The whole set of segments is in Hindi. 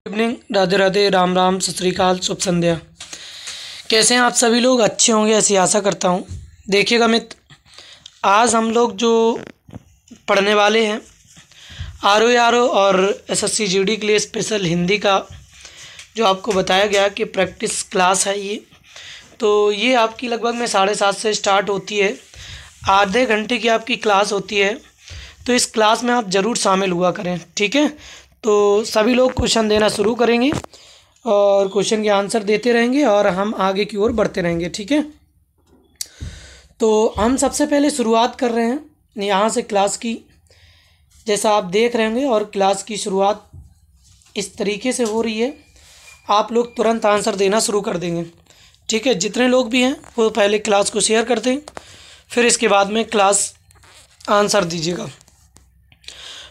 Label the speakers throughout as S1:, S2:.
S1: इवनिंग, राधे राधे, राम राम, सत श्री अकाल, शुभ संध्या। कैसे हैं आप सभी लोग? अच्छे होंगे ऐसी आशा करता हूँ। देखिएगा मित्र, आज हम लोग जो पढ़ने वाले हैं आर ओ और एसएससी जीडी के लिए स्पेशल हिंदी का जो आपको बताया गया कि प्रैक्टिस क्लास है ये आपकी लगभग में 7:30 से स्टार्ट होती है। आधे घंटे की आपकी क्लास होती है, तो इस क्लास में आप ज़रूर शामिल हुआ करें, ठीक है। तो सभी लोग क्वेश्चन देना शुरू करेंगे और क्वेश्चन के आंसर देते रहेंगे और हम आगे की ओर बढ़ते रहेंगे, ठीक है। तो हम सबसे पहले शुरुआत कर रहे हैं यहाँ से क्लास की। जैसा आप देख रहे होंगे और क्लास की शुरुआत इस तरीके से हो रही है, आप लोग तुरंत आंसर देना शुरू कर देंगे, ठीक है। जितने लोग भी हैं वो पहले क्लास को शेयर कर दें, फिर इसके बाद में क्लास आंसर दीजिएगा।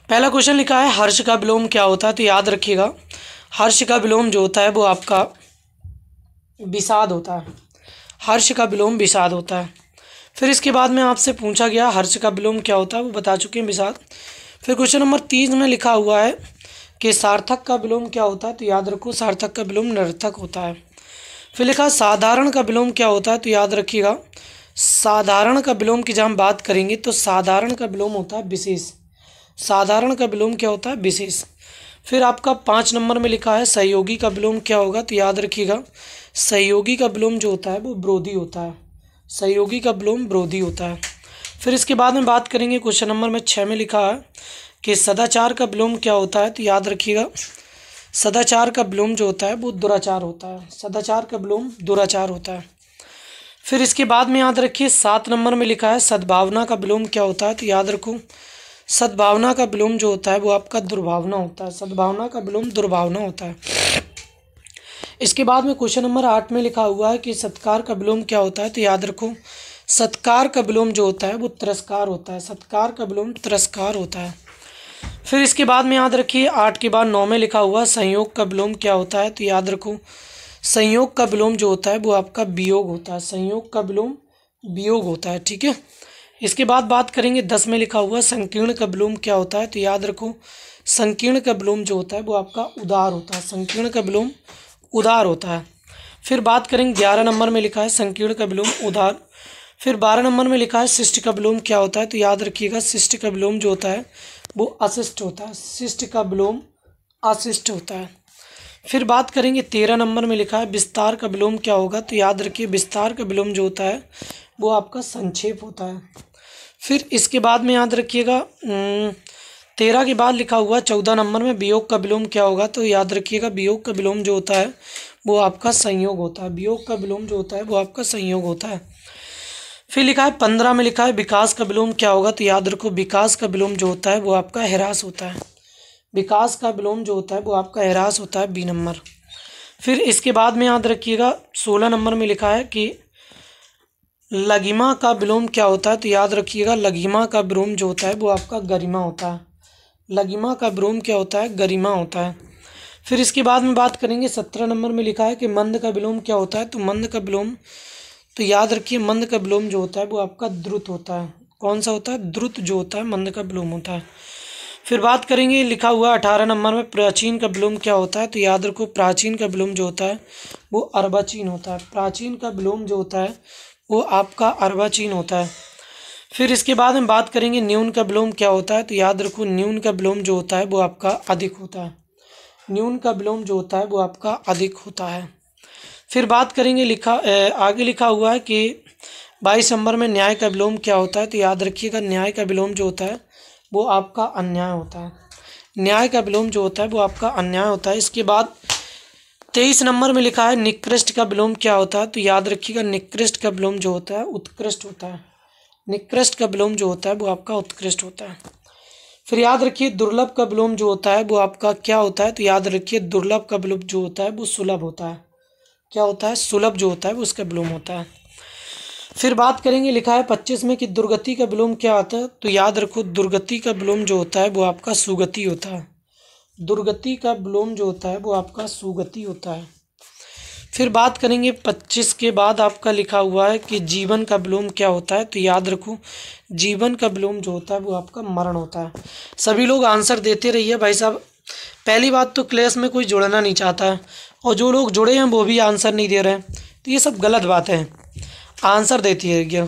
S1: पहला क्वेश्चन लिखा है हर्ष का विलोम क्या होता है? तो याद रखिएगा, हर्ष का विलोम जो होता है वो आपका विषाद होता है। हर्ष का विलोम विषाद होता है। फिर इसके बाद में आपसे पूछा गया हर्ष का विलोम क्या होता है, वो बता चुके हैं, विषाद। फिर क्वेश्चन नंबर 3 में लिखा हुआ है कि सार्थक का विलोम क्या होता है? तो याद रखो, सार्थक का विलोम निरर्थक होता है। फिर लिखा साधारण का विलोम क्या होता है? तो याद रखिएगा, साधारण का विलोम की जब हम बात करेंगे तो साधारण का विलोम होता है विशेष। साधारण का विलोम क्या होता है? विशेष। फिर आपका 5 नंबर में लिखा है सहयोगी का विलोम क्या होगा? तो याद रखिएगा, सहयोगी का विलोम जो होता है वो विरोधी होता है। सहयोगी का विलोम विरोधी होता है। फिर इसके बाद में बात करेंगे क्वेश्चन नंबर में 6 में लिखा है कि सदाचार का विलोम क्या होता है? तो याद रखिएगा, सदाचार का विलोम जो होता है वो दुराचार होता है। सदाचार का विलोम दुराचार होता है। फिर इसके बाद में याद रखिए 7 नंबर में लिखा है सद्भावना का विलोम क्या होता है? तो याद रखो, सद्भावना का विलोम जो होता है वो आपका दुर्भावना होता है। सद्भावना का विलोम दुर्भावना होता है। इसके बाद में क्वेश्चन नंबर 8 में लिखा हुआ है कि सत्कार का विलोम क्या होता है? तो याद रखो, सत्कार का विलोम जो होता है वो तिरस्कार होता है। सत्कार का विलोम तिरस्कार होता है। फिर इसके बाद में याद रखिए 8 के बाद 9 में लिखा हुआ संयोग का विलोम क्या होता है? तो याद रखो, संयोग का विलोम जो होता है वो आपका वियोग होता है। संयोग का विलोम वियोग होता है, ठीक है। इसके बाद बात करेंगे 10 में लिखा हुआ संकीर्ण का विलोम क्या होता है? तो याद रखो, संकीर्ण का विलोम जो होता है वो आपका उदार होता है। संकीर्ण का विलोम उदार होता है। फिर बात करेंगे 11 नंबर में लिखा है संकीर्ण का विलोम उदार। फिर 12 नंबर में लिखा है शिष्ट का विलोम क्या होता है? तो याद रखिएगा, शिष्ट का विलोम जो होता है वो अशिष्ट होता है। शिष्ट का विलोम अशिष्ट होता है। फिर बात करेंगे 13 नंबर में लिखा है विस्तार का विलोम क्या होगा? तो याद रखिए, विस्तार का विलोम जो होता है वो आपका संक्षेप होता है। फिर इसके बाद में याद रखिएगा 13 के बाद लिखा हुआ 14 नंबर में वियोग का विलोम क्या होगा? तो याद रखिएगा, वियोग का विलोम जो होता है वो आपका संयोग होता है। वियोग का विलोम जो होता है वो आपका संयोग होता है। फिर लिखा है 15 में लिखा है विकास का विलोम क्या होगा? तो याद रखो, विकास का विलोम जो होता है वो आपका ह्रास होता है। विकास का विलोम जो होता है वो आपका ह्रास होता है, बी नंबर। फिर इसके बाद में याद रखिएगा 16 नंबर में लिखा है कि लघिमा का विलोम क्या होता है? तो याद रखिएगा, लघिमा का विलोम जो होता है वो आपका गरिमा होता है। लघिमा का विलोम क्या होता है? गरिमा होता है। फिर इसके बाद में बात करेंगे 17 नंबर में लिखा है कि मंद का विलोम क्या होता है? तो मंद का विलोम, तो याद रखिए, मंद का विलोम जो होता है वो आपका द्रुत होता है। कौन सा होता है? द्रुत जो होता है मंद का विलोम होता है। फिर बात करेंगे लिखा हुआ 18 नंबर में प्राचीन का विलोम क्या होता है? तो याद रखो, प्राचीन का विलोम जो होता है वो अर्वाचीन होता है। प्राचीन का विलोम जो होता है वो आपका अर्वाचीन होता है। फिर इसके बाद हम बात करेंगे न्यून का विलोम क्या होता है? तो याद रखो, न्यून का विलोम जो होता है वो आपका अधिक होता है। न्यून का विलोम जो होता है वो आपका अधिक होता है। फिर बात करेंगे आगे लिखा हुआ है कि 22 नंबर में न्याय का विलोम क्या होता है? तो याद रखिएगा, न्याय का विलोम जो होता है वो आपका अन्याय होता है। न्याय का विलोम जो होता है वो आपका अन्याय होता है। इसके बाद 23 नंबर में लिखा है निकृष्ट का विलोम क्या होता है? तो याद रखिएगा, निकृष्ट का विलोम जो होता है उत्कृष्ट होता है। निकृष्ट का विलोम जो होता है वो आपका उत्कृष्ट होता है। फिर याद रखिए दुर्लभ का विलोम जो होता है वो आपका क्या होता है? तो याद रखिए, दुर्लभ का विलोम जो होता है वो सुलभ होता है। क्या होता है? सुलभ जो होता है वो उसका विलोम होता है। फिर बात करेंगे लिखा है 25 में कि दुर्गति का विलोम क्या आता है? तो याद रखो, दुर्गति का विलोम जो होता है वो आपका सुगति होता है। दुर्गति का विलोम जो होता है वो आपका सुगति होता है। फिर बात करेंगे 25 के बाद आपका लिखा हुआ है कि जीवन का विलोम क्या होता है? तो याद रखो, जीवन का विलोम जो होता है वो आपका मरण होता है। सभी लोग आंसर देते रहिए भाई साहब, पहली बात तो क्लास में कोई जुड़ना नहीं चाहता है, और जो लोग जुड़े हैं वो भी आंसर नहीं दे रहे हैं, तो ये सब गलत बातें हैं। आंसर देती है क्या।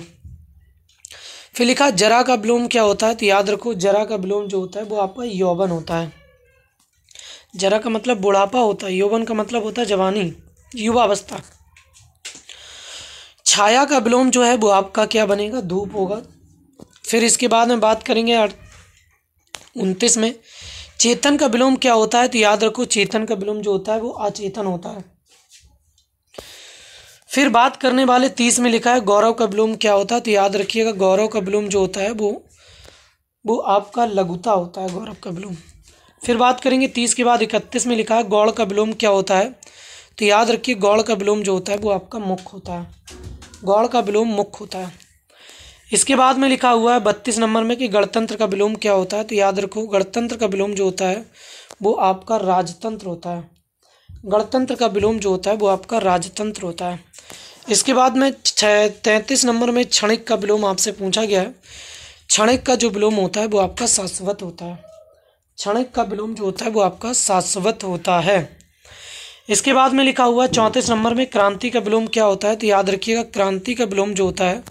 S1: फिर लिखा जरा का विलोम क्या होता है, तो याद रखो जरा का विलोम जो होता है वो आपका यौवन होता है। जरा का मतलब बुढ़ापा होता है, यौवन का मतलब होता है जवानी, युवावस्था। छाया का विलोम जो है वो आपका क्या बनेगा, धूप होगा। फिर इसके बाद में बात करेंगे 29 में चेतन का विलोम क्या होता है, तो याद रखो चेतन का विलोम जो होता है वो अचेतन होता है। फिर बात करने वाले 30 में लिखा है गौरव का विलोम क्या होता है, तो याद रखिएगा गौरव का विलोम जो होता है वो आपका लघुता होता है, गौरव का विलोम। फिर बात करेंगे 30 के बाद 31 में लिखा है गौड़ का विलोम क्या होता है, तो याद रखिए गौड़ का विलोम जो होता है वो आपका मुख होता है, गौड़ का विलोम मुख होता है। इसके बाद में लिखा हुआ है 32 नंबर में कि गणतंत्र का विलोम क्या होता है, तो याद रखो गणतंत्र का विलोम जो होता है वो आपका राजतंत्र होता है। गणतंत्र का विलोम जो होता है वो आपका राजतंत्र होता है। इसके बाद में 33 नंबर में क्षणिक का विलोम आपसे पूछा गया है। क्षणिक का जो विलोम होता है वो आपका शाश्वत होता है। क्षणिक का विलोम जो होता है वो आपका शाश्वत होता है। इसके बाद में लिखा हुआ 34 नंबर में क्रांति का विलोम क्या होता है, तो याद रखिएगा क्रांति का विलोम जो होता है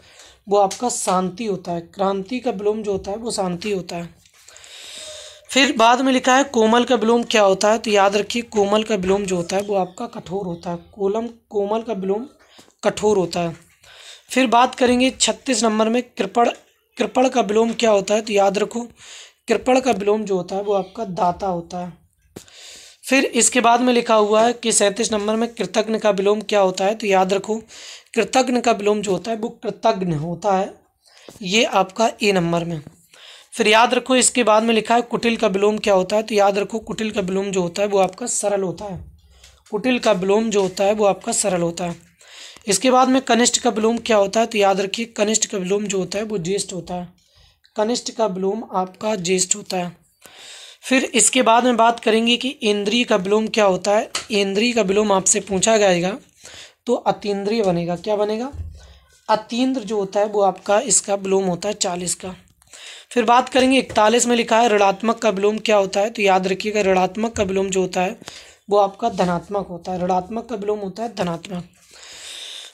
S1: वो आपका शांति होता है। क्रांति का विलोम जो होता है वो शांति होता है। फिर बाद में लिखा है कोमल का विलोम क्या होता है, तो याद रखिए कोमल का विलोम जो होता है वो आपका कठोर होता है। कोमल का विलोम कठोर होता है। फिर बात करेंगे 36 नंबर में कृपण का विलोम क्या होता है, तो याद रखो कृपण का विलोम जो होता है वो आपका दाता होता है। फिर इसके बाद में लिखा हुआ है कि 37 नंबर में कृतज्ञ का विलोम क्या होता है, तो याद रखो कृतज्ञ का विलोम जो होता है वो कृतज्ञ होता है, ये आपका ए नंबर में। फिर याद रखो इसके बाद में लिखा है कुटिल का विलोम क्या होता है, तो याद रखो कुटिल का विलोम जो होता है वो आपका सरल होता है। कुटिल का विलोम जो होता है वो आपका सरल होता है। इसके बाद में कनिष्ठ का विलोम क्या होता है, तो याद रखिए कनिष्ठ का विलोम जो होता है वो ज्येष्ठ होता है। कनिष्ठ का विलोम आपका ज्येष्ठ होता है। फिर इसके बाद में बात करेंगे कि इंद्रिय का विलोम क्या होता है। इंद्रिय का विलोम आपसे पूछा जाएगा तो अतीन्द्रिय बनेगा। क्या बनेगा, अतीन्द्र जो होता है वो आपका इसका विलोम होता है 40 का। फिर बात करेंगे 41 में लिखा है ऋणात्मक का विलोम क्या होता है, तो याद रखिएगा ऋणात्मक का विलोम जो होता है वो आपका धनात्मक होता है। ऋणात्मक का विलोम होता है धनात्मक।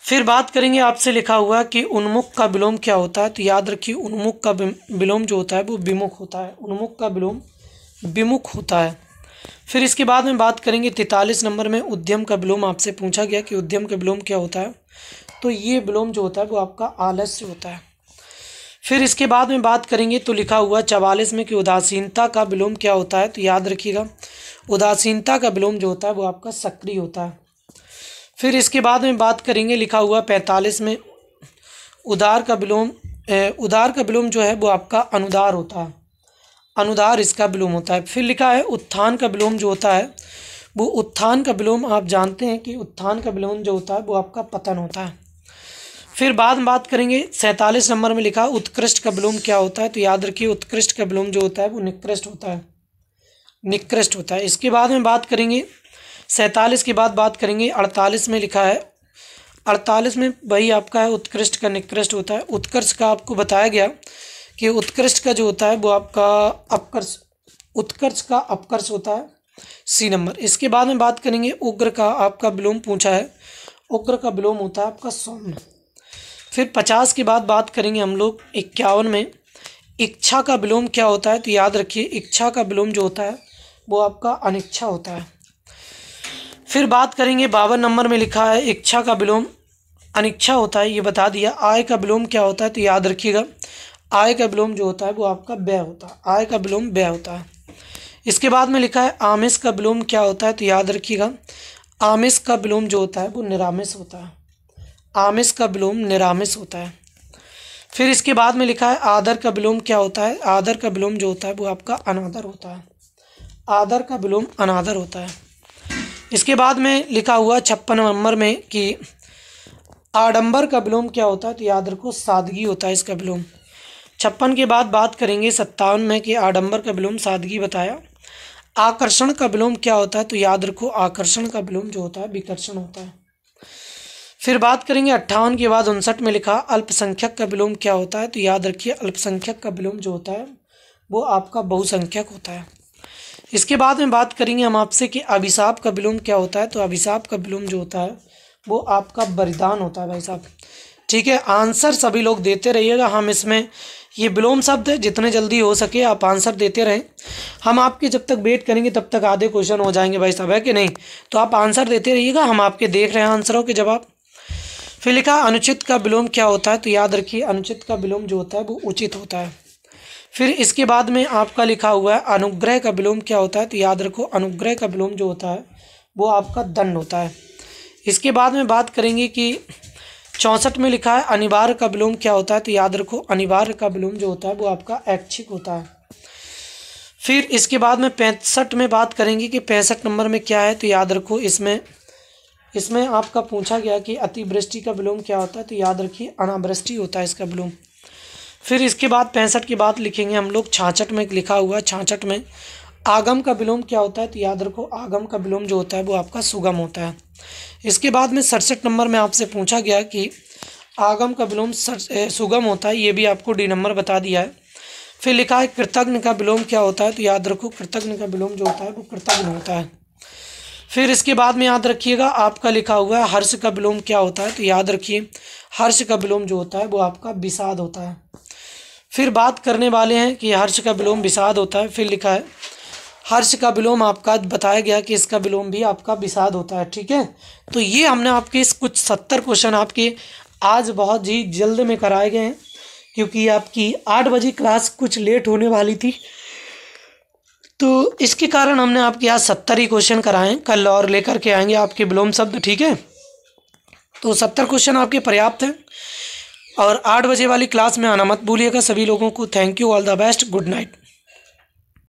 S1: फिर बात करेंगे आपसे लिखा हुआ कि उन्मुख का विलोम क्या होता है, तो याद रखिए उन्मुख का विलोम जो होता है वो विमुख होता है। उन्मुख का विलोम विमुख होता है। फिर इसके बाद में बात करेंगे 43 नंबर में उद्यम का विलोम आपसे पूछा गया कि उद्यम का विलोम क्या होता है, तो ये विलोम जो होता है वो आपका आलस्य होता है। फिर इसके बाद में बात करेंगे तो लिखा हुआ 44 में कि उदासीनता का विलोम क्या होता है, तो याद रखिएगा उदासीनता का विलोम जो होता है वो आपका सक्रिय होता है। फिर इसके बाद में बात करेंगे लिखा हुआ 45 में उदार का विलोम जो है वो आपका अनुदार होता है। अनुदार इसका विलोम होता है। फिर लिखा है उत्थान का विलोम जो होता है वो उत्थान का विलोम आप जानते हैं कि उत्थान का विलोम जो होता है वो आपका पतन होता है। फिर बाद में बात करेंगे 47 नंबर में लिखा उत्कृष्ट का विलोम क्या होता है, तो याद रखिए उत्कृष्ट का विलोम जो होता है वो निकृष्ट होता है। निकृष्ट होता है। इसके बाद में बात करेंगे 47 के बाद बात करेंगे 48 में लिखा है 48 में वही आपका है उत्कृष्ट का निकृष्ट होता है। उत्कर्ष का आपको बताया गया कि उत्कृष्ट का जो होता है वो आपका अपकर्ष, उत्कर्ष का अपकर्ष होता है, सी नंबर। इसके बाद में बात करेंगे उग्र का आपका विलोम पूछा है। उग्र का विलोम होता है आपका सौम्य। फिर 50 के बाद बात करेंगे हम लोग 51 में इच्छा का विलोम क्या होता है, तो याद रखिए इच्छा का विलोम जो होता है वो आपका अनिच्छा होता है। फिर बात करेंगे 52 नंबर में लिखा है इच्छा का विलोम अनिच्छा होता है, ये बता दिया। आय का विलोम क्या होता है, तो याद रखिएगा आय का विलोम जो होता है वो आपका व्यय होता है। आय का विलोम व्यय होता है। इसके बाद में लिखा है आमिष का विलोम क्या होता है, तो याद रखिएगा आमिष का विलोम जो होता है वो निरामिष होता है। आमिष का विलोम निरामिष होता है। फिर इसके बाद में लिखा है आदर का विलोम क्या होता है। आदर का विलोम जो होता है वो आपका अनादर होता है। आदर का विलोम अनादर होता है। इसके बाद में लिखा हुआ 56 नंबर में कि आडंबर का विलोम क्या होता है, तो याद रखो सादगी होता है इसका विलोम। 56 के बाद बात करेंगे 57 में कि आडंबर का विलोम सादगी बताया। आकर्षण का विलोम क्या होता है, तो याद रखो आकर्षण का विलोम जो होता है विकर्षण होता है। फिर बात करेंगे 58 के बाद 59 में लिखा अल्पसंख्यक का विलोम क्या होता है, तो याद रखिए अल्पसंख्यक का विलोम जो होता है वो आपका बहुसंख्यक होता है। इसके बाद में बात करेंगे हम आपसे कि अभिशाप का विलोम क्या होता है। तो अभिशाप का विलोम जो होता है वो आपका बलिदान होता है भाई साहब। ठीक है, आंसर सभी लोग देते रहिएगा। हम इसमें ये विलोम शब्द है, जितने जल्दी हो सके आप आंसर देते रहें। हम आपके जब तक वेट करेंगे तब तक आधे क्वेश्चन हो जाएंगे भाई साहब, है कि नहीं। तो आप आंसर देते रहिएगा, हम आपके देख रहे हैं आंसरों के जवाब। फिर लिखा अनुचित का विलोम क्या होता है। तो याद रखिए अनुचित का विलोम जो होता है वो उचित होता है। फिर इसके बाद में आपका लिखा हुआ है अनुग्रह का विलोम क्या होता है। तो याद रखो अनुग्रह का विलोम जो होता है वो आपका दंड होता है। इसके बाद में बात करेंगे कि 64 में लिखा है अनिवार्य का विलोम क्या होता है। तो याद रखो अनिवार्य का विलोम जो होता है वो आपका ऐच्छिक होता है। फिर इसके बाद में 65 में बात करेंगे कि 65 नंबर में क्या है। तो याद रखो इसमें आपका पूछा गया कि अतिवृष्टि का विलोम क्या होता है। तो याद रखिए अनावृष्टि होता है इसका विलोम। फिर इसके बाद 65 के बाद लिखेंगे हम लोग 66 में लिखा हुआ 66 में आगम का विलोम क्या होता है। तो याद रखो आगम का विलोम जो होता है वो आपका सुगम होता है। इसके बाद में 67 नंबर में आपसे पूछा गया कि आगम का विलोम सुगम होता है, ये भी आपको डी नंबर बता दिया है। फिर लिखा है कृतज्ञ का विलोम क्या होता है। तो याद रखो कृतज्ञ का विलोम जो होता है वो कृतज्ञ होता है। फिर इसके बाद में याद रखिएगा आपका लिखा हुआ है हर्ष का विलोम क्या होता है। तो याद रखिए हर्ष का विलोम जो होता है वो आपका विषाद होता है। फिर बात करने वाले हैं कि हर्ष का विलोम विषाद होता है। फिर लिखा है हर्ष का विलोम आपका बताया गया कि इसका विलोम भी आपका विषाद होता है। ठीक है, तो ये हमने आपके इस कुछ 70 क्वेश्चन आपके आज बहुत ही जल्द में कराए गए हैं, क्योंकि आपकी 8 बजे क्लास कुछ लेट होने वाली थी, तो इसके कारण हमने आपके आज 70 ही क्वेश्चन कराएं। कल और लेकर के आएंगे आपके विलोम शब्द। ठीक है, तो 70 क्वेश्चन आपके पर्याप्त हैं और 8 बजे वाली क्लास में आना मत भूलिएगा। सभी लोगों को thank you, all the best, good night.